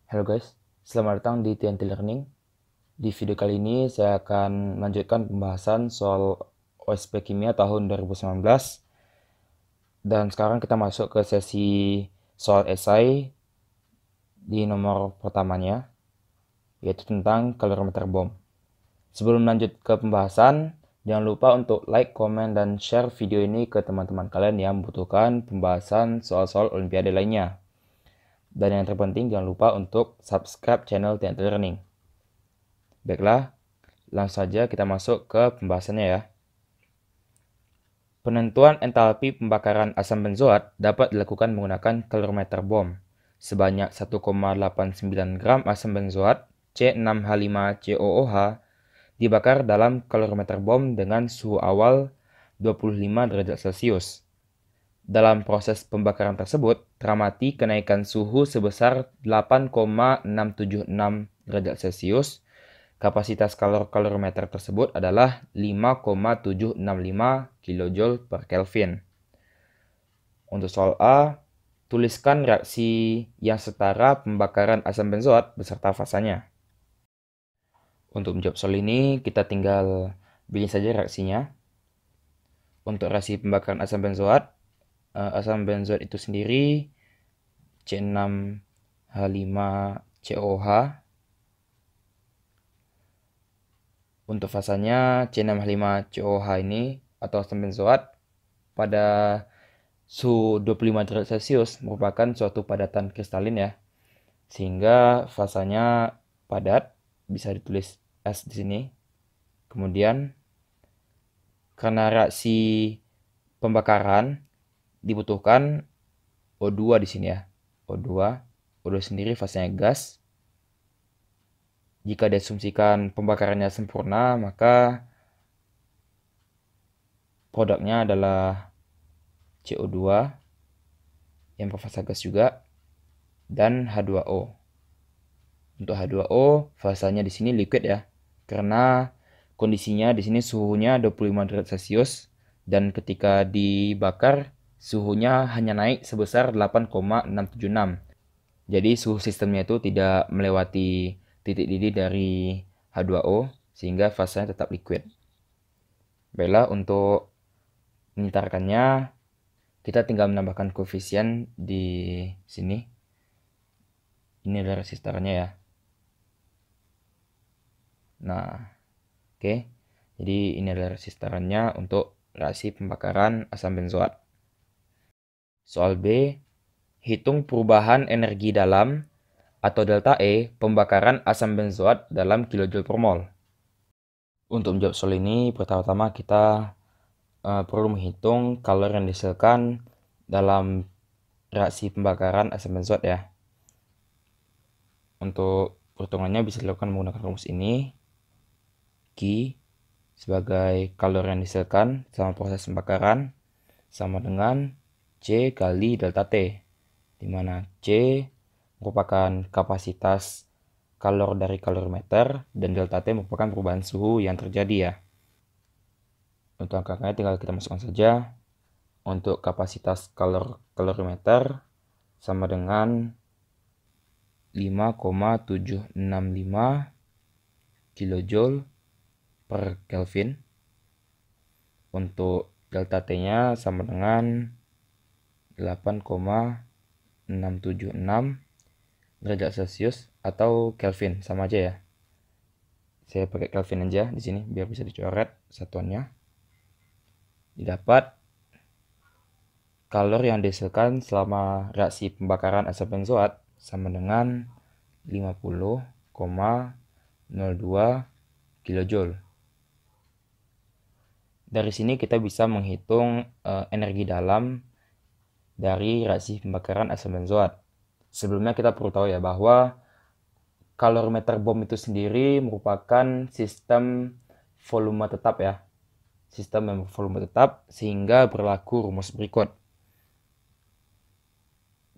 Halo guys, selamat datang di TNT Learning. Di video kali ini saya akan melanjutkan pembahasan soal OSP Kimia tahun 2019. Dan sekarang kita masuk ke sesi soal esai di nomor pertamanya, yaitu tentang kalorimeter bom. Sebelum lanjut ke pembahasan, jangan lupa untuk like, komen, dan share video ini ke teman-teman kalian yang membutuhkan pembahasan soal-soal olimpiade lainnya. Dan yang terpenting, jangan lupa untuk subscribe channel TNT Learning. Baiklah, langsung saja kita masuk ke pembahasannya ya. Penentuan entalpi pembakaran asam benzoat dapat dilakukan menggunakan kalorimeter bom. Sebanyak 1,89 gram asam benzoat C6H5COOH dibakar dalam kalorimeter bom dengan suhu awal 25 derajat Celcius. Dalam proses pembakaran tersebut, teramati kenaikan suhu sebesar 8,676 derajat Celcius. Kapasitas kalorimeter tersebut adalah 5,765 kJ per Kelvin. Untuk soal A, tuliskan reaksi yang setara pembakaran asam benzoat beserta fasanya. Untuk menjawab soal ini, kita tinggal pilih saja reaksinya. Untuk reaksi pembakaran asam benzoat itu sendiri C6H5COOH. Untuk fasanya C6H5COOH ini atau asam benzoat pada suhu 25 derajat Celcius merupakan suatu padatan kristalin ya. Sehingga fasanya padat, bisa ditulis S di sini. Kemudian karena reaksi pembakaran dibutuhkan O2 di sini ya. O2 sendiri fasanya gas. Jika diasumsikan pembakarannya sempurna, maka produknya adalah CO2 yang berfasa gas juga dan H2O. Untuk H2O fasanya di sini liquid ya, karena kondisinya di sini suhunya 25 derajat Celcius dan ketika dibakar suhunya hanya naik sebesar 8,676. Jadi suhu sistemnya itu tidak melewati titik didih dari H2O sehingga fasanya tetap liquid. Baiklah, untuk menyetarkannya kita tinggal menambahkan koefisien di sini. Ini adalah resisternya ya. Nah, oke. Jadi ini adalah resisterannya untuk reaksi pembakaran asam benzoat. Soal B, hitung perubahan energi dalam atau delta E pembakaran asam benzoat dalam kilojoule per mol. Untuk menjawab soal ini, pertama-tama kita perlu menghitung kalori yang dihasilkan dalam reaksi pembakaran asam benzoat ya. Untuk perhitungannya bisa dilakukan menggunakan rumus ini. Q sebagai kalori yang dihasilkan selama proses pembakaran sama dengan C kali delta T, di mana C merupakan kapasitas kalor dari kalorimeter dan delta T merupakan perubahan suhu yang terjadi ya. Untuk angka-angkanya tinggal kita masukkan saja. Untuk kapasitas kalorimeter sama dengan 5,765 kJ per Kelvin. Untuk delta T-nya sama dengan 8,676 derajat Celcius atau Kelvin, sama aja ya. Saya pakai Kelvin aja di sini biar bisa dicoret satuannya. Didapat kalori yang dihasilkan selama reaksi pembakaran asam benzoat sama dengan 50,02 kJ. Dari sini kita bisa menghitung energi dalam dari reaksi pembakaran asam benzoat. Sebelumnya kita perlu tahu ya bahwa kalorimeter bom itu sendiri merupakan sistem volume tetap ya. Sistem yang volume tetap sehingga berlaku rumus berikut.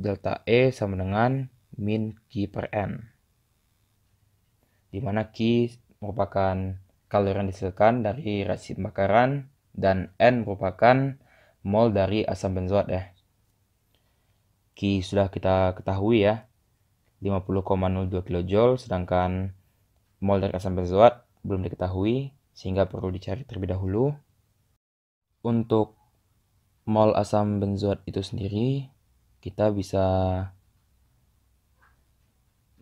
Delta E sama dengan min Q per N. Di mana Q merupakan kalori yang dihasilkan dari reaksi pembakaran dan N merupakan mol dari asam benzoat ya. Q sudah kita ketahui ya. 50,02 kJ, sedangkan mol dari asam benzoat belum diketahui, sehingga perlu dicari terlebih dahulu. Untuk mol asam benzoat itu sendiri, kita bisa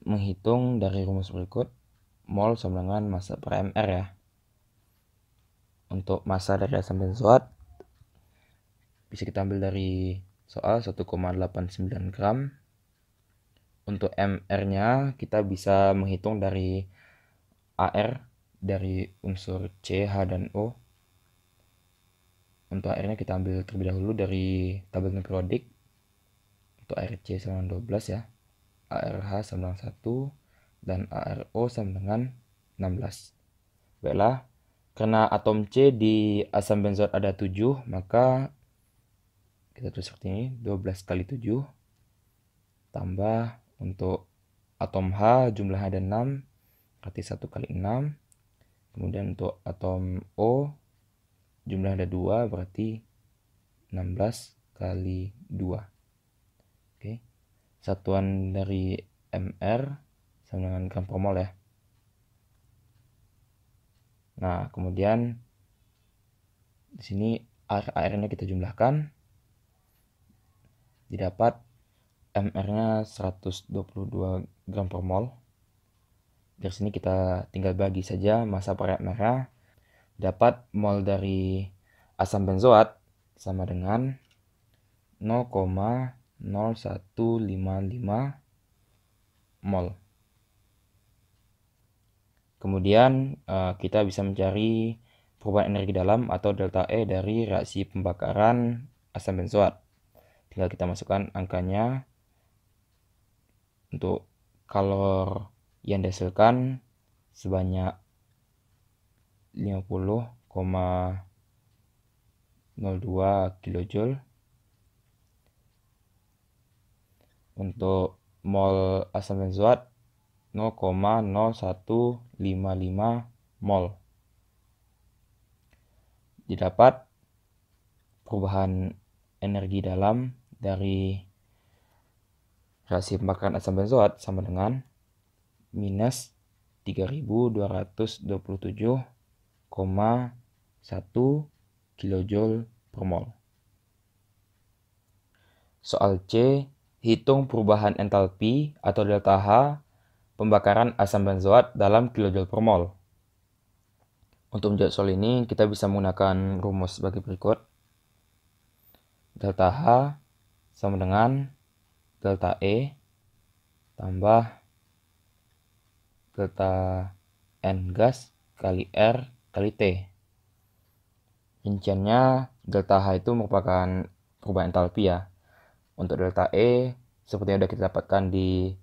menghitung dari rumus berikut. Mol sama dengan massa per mr ya. Untuk massa dari asam benzoat bisa kita ambil dari soal 1,89 gram. Untuk mr-nya kita bisa menghitung dari AR dari unsur C, H, dan O. Untuk AR-nya kita ambil terlebih dahulu dari tabel periodik. Untuk ARC sama dengan 12 ya. ARH sama dengan 1 dan ARO sama dengan 16. Baiklah, karena atom C di asam benzoat ada 7, maka kita tulis seperti ini, 12 kali 7 tambah untuk atom H jumlahnya ada 6, berarti 1 kali 6. Kemudian untuk atom O jumlahnya ada 2, berarti 16 kali 2. Oke. Satuan dari mr sama dengan gram per mol ya. Nah, kemudian di sini AR-nya kita jumlahkan, didapat mr-nya 122 gram per mol. Dari sini kita tinggal bagi saja massa per mr-nya. Dapat mol dari asam benzoat sama dengan 0,0155 mol. Kemudian kita bisa mencari perubahan energi dalam atau delta E dari reaksi pembakaran asam benzoat. Tinggal kita masukkan angkanya. Untuk kalor yang dihasilkan sebanyak 50,02 kJ. Untuk mol asam benzoat 0,0155 mol. Didapat perubahan energi dalam dari reaksi pembakaran asam benzoat sama dengan minus 3227,1 kJ per mol. Soal C, hitung perubahan entalpi atau delta H pembakaran asam benzoat dalam kilojoule per mol. Untuk menjawab soal ini, kita bisa menggunakan rumus sebagai berikut. Delta H sama dengan delta E tambah delta N gas kali R kali T. Rinciannya, delta H itu merupakan perubahan entalpi ya. Untuk delta E, seperti yang sudah kita dapatkan di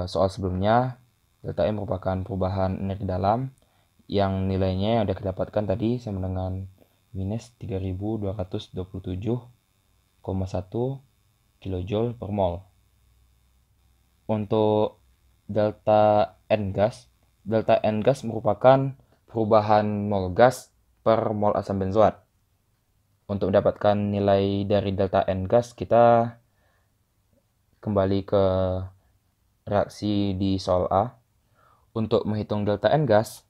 soal sebelumnya, delta E merupakan perubahan energi dalam yang nilainya yang sudah kita dapatkan tadi sama dengan minus 3227,1 kJ per mol. Untuk delta N gas merupakan perubahan mol gas per mol asam benzoat. Untuk mendapatkan nilai dari delta N gas, kita kembali ke reaksi di soal A. Untuk menghitung delta N gas,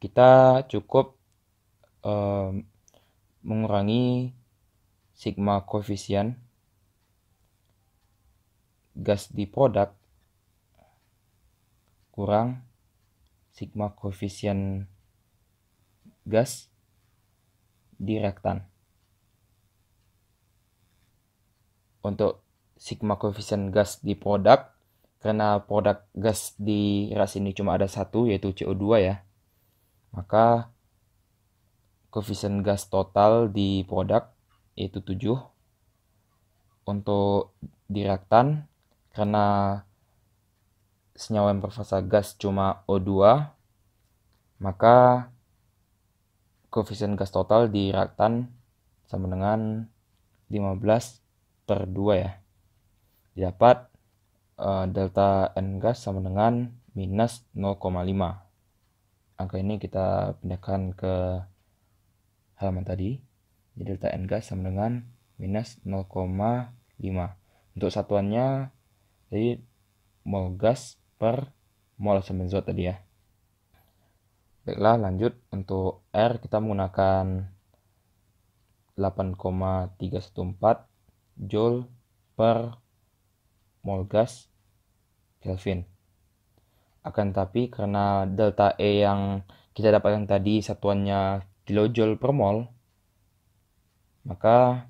kita cukup mengurangi sigma koefisien gas di produk kurang sigma koefisien gas di reaktan. Untuk sigma koefisien gas di produk, karena produk gas di reaksi ini cuma ada satu, yaitu CO2 ya, maka koefisien gas total di produk yaitu 7. Untuk di reaktan, karena senyawa yang berfasa gas cuma O2, maka koefisien gas total di reaktan sama dengan 15/2 ya. Didapat delta N gas sama dengan minus 0,5. Angka ini kita pindahkan ke halaman tadi. Jadi delta N gas sama dengan minus 0,5. Untuk satuannya Jadi mol gas per mol asam benzoat tadi ya. Baiklah, lanjut untuk R kita menggunakan 8,314 Joule per mol gas Kelvin. Akan tapi karena delta E yang kita dapatkan tadi satuannya kilojoule per mol, maka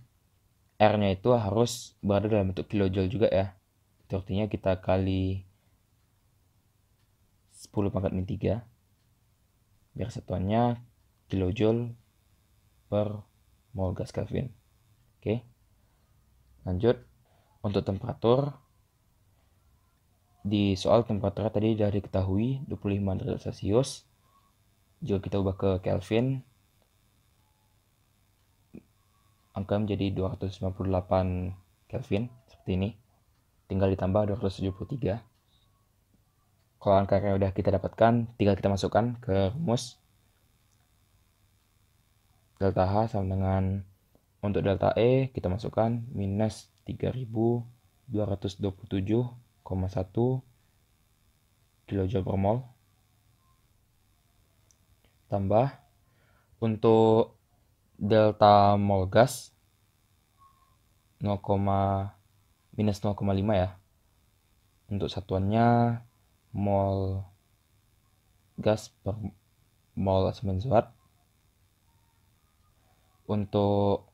R-nya itu harus berada dalam bentuk kilojoule juga ya. Itu artinya kita kali 10 pangkat min 3 biar satuannya kilojoule per mol gas Kelvin. Oke. Lanjut untuk temperatur. Di soal temperaturnya tadi sudah diketahui 25 derajat Celcius. Jika kita ubah ke Kelvin, angka menjadi 258 Kelvin seperti ini. Tinggal ditambah 273. Kalau angka yang sudah kita dapatkan, tinggal kita masukkan ke rumus. Delta H sama dengan, untuk delta E kita masukkan minus 3227,1 kilojoule per mol. Tambah untuk delta mol gas minus 0,5 ya. Untuk satuannya mol gas per mol asam benzoat. Untuk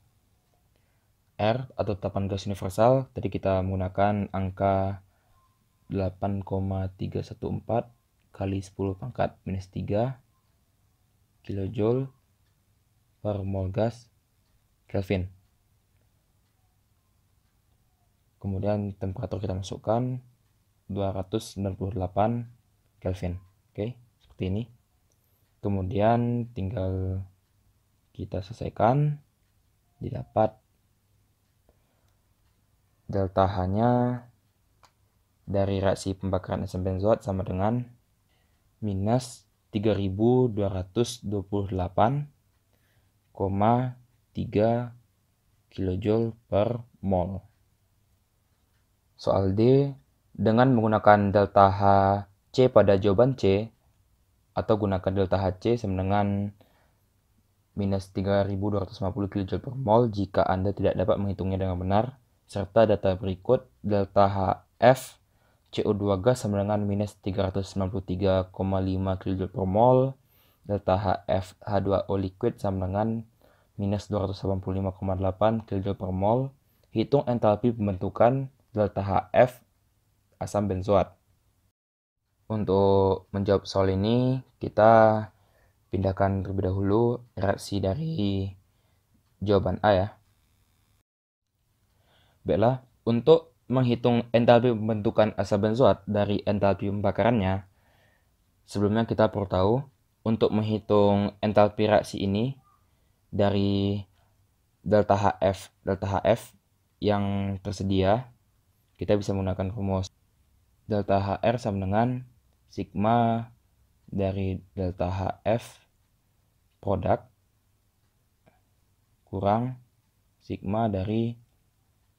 R atau tetapan gas universal, tadi kita menggunakan angka 8,314 kali 10 pangkat minus 3 kilojoule per mol gas Kelvin. Kemudian temperatur kita masukkan 298 Kelvin. Oke, seperti ini. Kemudian tinggal kita selesaikan, didapat delta H-nya dari reaksi pembakaran asam benzoat sama dengan minus 3228,3 kilojoule per mol. Soal D, dengan menggunakan delta HC pada jawaban C, atau gunakan delta HC sama dengan minus 3250 kilojoule per mol jika Anda tidak dapat menghitungnya dengan benar, serta data berikut delta HF CO2 gas sama dengan minus 393,5 kJ per mol, delta HF H2O liquid sama dengan minus 285,8 kJ per mol. Hitung entalpi pembentukan delta HF asam benzoat. Untuk menjawab soal ini, kita pindahkan terlebih dahulu reaksi dari jawaban A ya. Baiklah, untuk menghitung entalpi pembentukan asam benzoat dari entalpi pembakarannya, sebelumnya kita perlu tahu untuk menghitung entalpi reaksi ini dari delta HF yang tersedia, kita bisa menggunakan rumus delta HR sama dengan sigma dari delta HF produk kurang sigma dari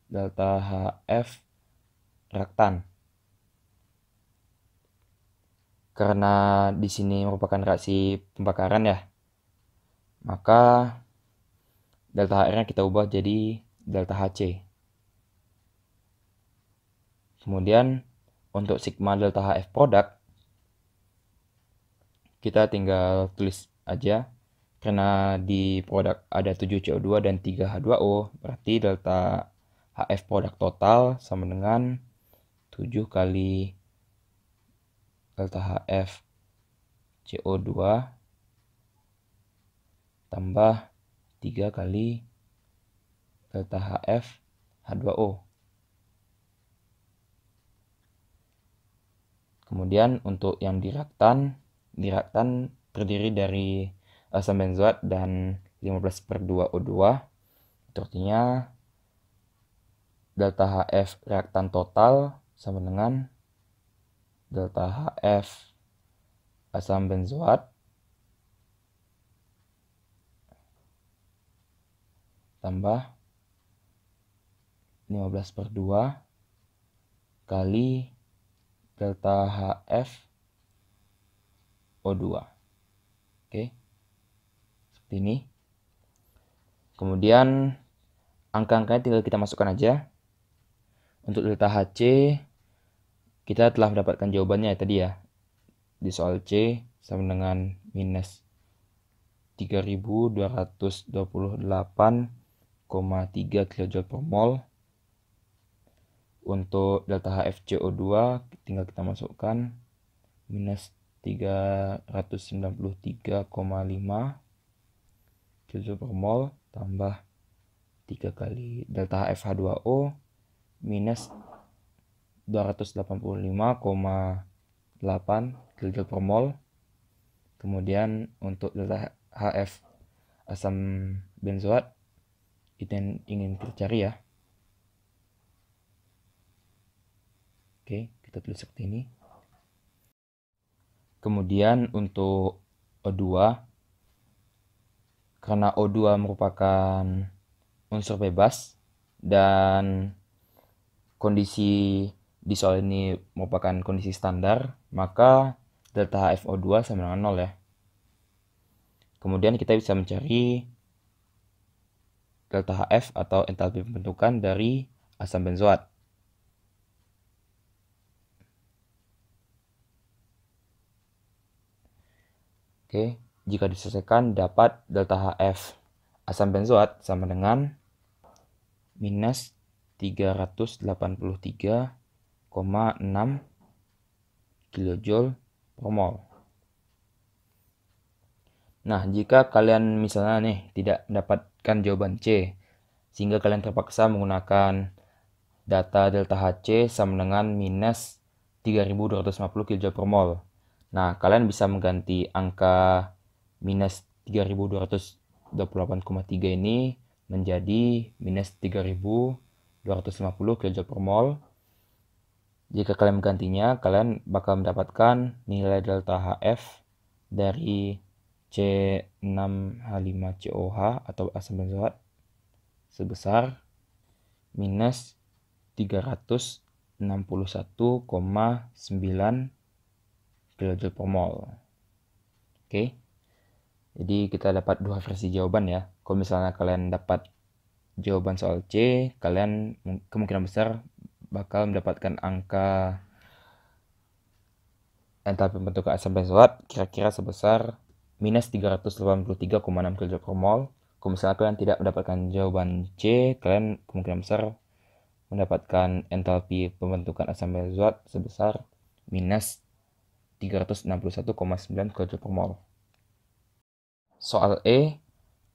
delta HF reaktan. Karena di sini merupakan reaksi pembakaran ya, maka delta HR-nya kita ubah jadi delta HC. Kemudian untuk sigma delta HF produk, kita tinggal tulis aja. Karena di produk ada 7 CO2 dan 3 H2O, berarti delta HF produk total sama dengan 7 kali delta HF CO2 tambah 3 kali delta HF H2O. Kemudian untuk yang reaktan terdiri dari asam benzoat dan 15/2O2. Itu artinya delta HF reaktan total sama dengan delta HF asam benzoat tambah 15/2 kali delta HF O2. Oke. Seperti ini. Kemudian angka-angkanya tinggal kita masukkan aja. Untuk delta HC kita telah mendapatkan jawabannya tadi ya. Di soal C sama dengan minus 3228,3 kJ per mol. Untuk delta HFCO2 tinggal kita masukkan minus 393,5 kJ per mol tambah 3 kali delta HFH2O minus 285,8 kJ per mol. Kemudian untuk delta HF asam benzoat itu yang ingin kita cari ya. Oke, kita tulis seperti ini. Kemudian untuk O2, karena O2 merupakan unsur bebas dan kondisi di soal ini merupakan kondisi standar, maka delta HFO2 sama dengan 0 ya. Kemudian kita bisa mencari delta HF atau entalpi pembentukan dari asam benzoat. Oke, jika diselesaikan dapat delta HF asam benzoat sama dengan minus 383,6 kJ per mol. Nah, jika kalian misalnya nih tidak mendapatkan jawaban C, sehingga kalian terpaksa menggunakan data delta HC sama dengan minus 3250 kJ per mol. Nah, kalian bisa mengganti angka minus 3228,3 ini menjadi minus 3250 kJ per mol. Jika kalian menggantinya, kalian bakal mendapatkan nilai delta HF dari C6H5COH atau asam benzoat sebesar minus 361,9 kJ per mol. Oke. Jadi kita dapat dua versi jawaban ya. Kalau misalnya kalian dapat jawaban soal C, kalian kemungkinan besar bakal mendapatkan angka entalpi pembentukan asam benzoat kira-kira sebesar minus 383,6 kJ per mol. Kalau misalnya kalian tidak mendapatkan jawaban C, kalian kemungkinan besar mendapatkan entalpi pembentukan asam benzoat sebesar minus 361,9 kJ per mol. Soal E,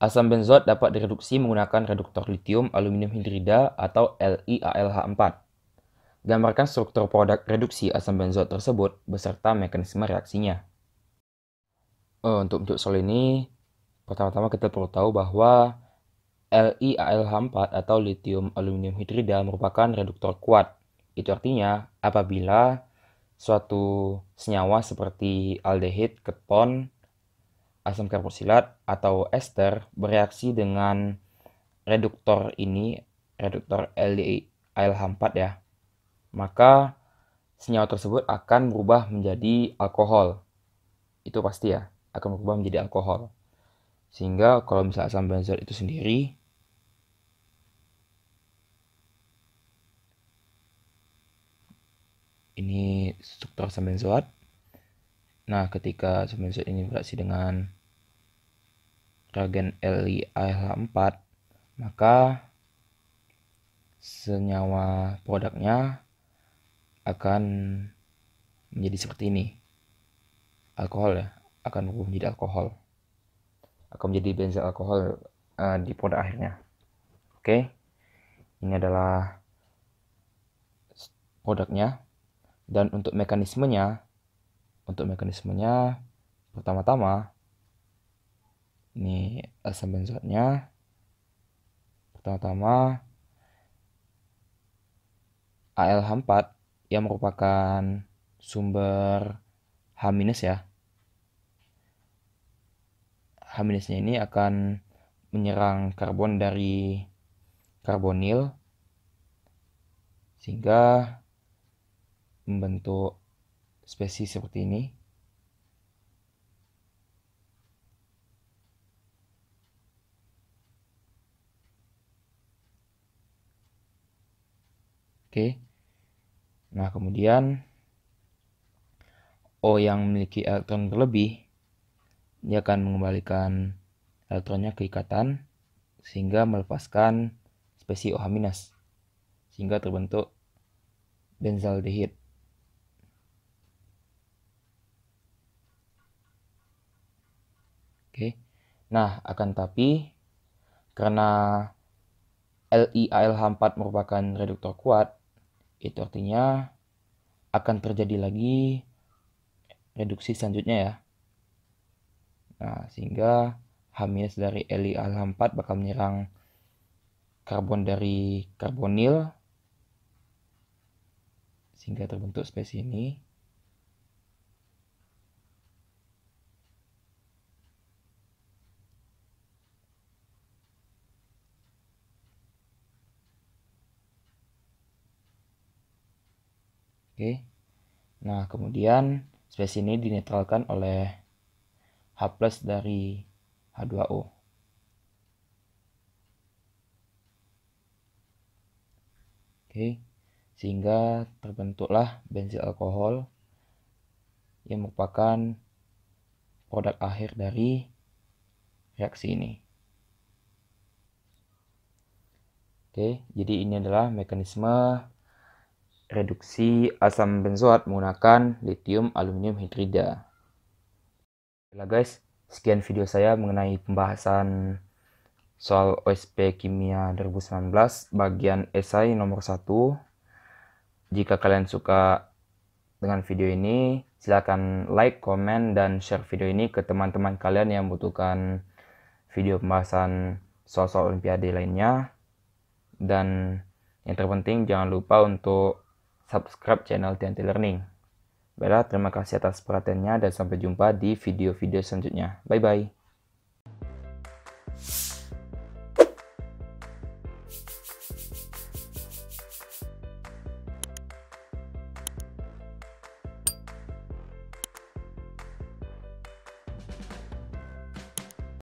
asam benzoat dapat direduksi menggunakan reduktor litium aluminium hidrida atau LiAlH4. Gambarkan struktur produk reduksi asam benzoat tersebut beserta mekanisme reaksinya. Untuk soal ini, pertama-tama kita perlu tahu bahwa LiAlH4 atau litium aluminium hidrida merupakan reduktor kuat. Itu artinya apabila suatu senyawa seperti aldehid, keton, asam karboksilat, atau ester bereaksi dengan reduktor ini, reduktor LiAlH4 ya, maka senyawa tersebut akan berubah menjadi alkohol. Itu pasti ya, akan berubah menjadi alkohol. Sehingga kalau misalnya asam benzoat itu sendiri, ini struktur asam benzoat. Nah, ketika asam benzoat ini bereaksi dengan reagen LiAlH4, maka senyawa produknya akan menjadi seperti ini. Alkohol ya, akan berubah menjadi alkohol. Akan menjadi benzel alkohol di produk akhirnya. Oke. Ini adalah produknya. Dan untuk mekanismenya pertama-tama ini asam benzoatnya. Pertama-tama AlH4 yang merupakan sumber H- ya. H-nya ini akan menyerang karbon dari karbonil sehingga membentuk spesies seperti ini. Oke. Nah, kemudian O yang memiliki elektron berlebih, dia akan mengembalikan elektronnya ke ikatan sehingga melepaskan spesies OH- sehingga terbentuk benzaldehid. Oke. Nah, akan tapi karena LiAlH4 merupakan reduktor kuat, itu artinya akan terjadi lagi reduksi selanjutnya ya. Nah, sehingga H- dari LiAlH4 bakal menyerang karbon dari karbonil sehingga terbentuk spesies ini. Oke. Nah, kemudian spesies ini dinetralkan oleh H+ dari H2O. Oke. Sehingga terbentuklah bensil alkohol yang merupakan produk akhir dari reaksi ini. Oke, jadi ini adalah mekanisme reduksi asam benzoat menggunakan litium aluminium hidrida. Baiklah guys, sekian video saya mengenai pembahasan soal OSP Kimia 2019 bagian esai nomor 1. Jika kalian suka dengan video ini, silakan like, komen, dan share video ini ke teman-teman kalian yang membutuhkan video pembahasan soal-soal olimpiade lainnya. Dan yang terpenting jangan lupa untuk subscribe channel TNT Learning. Baiklah, terima kasih atas perhatiannya dan sampai jumpa di video-video selanjutnya. Bye-bye.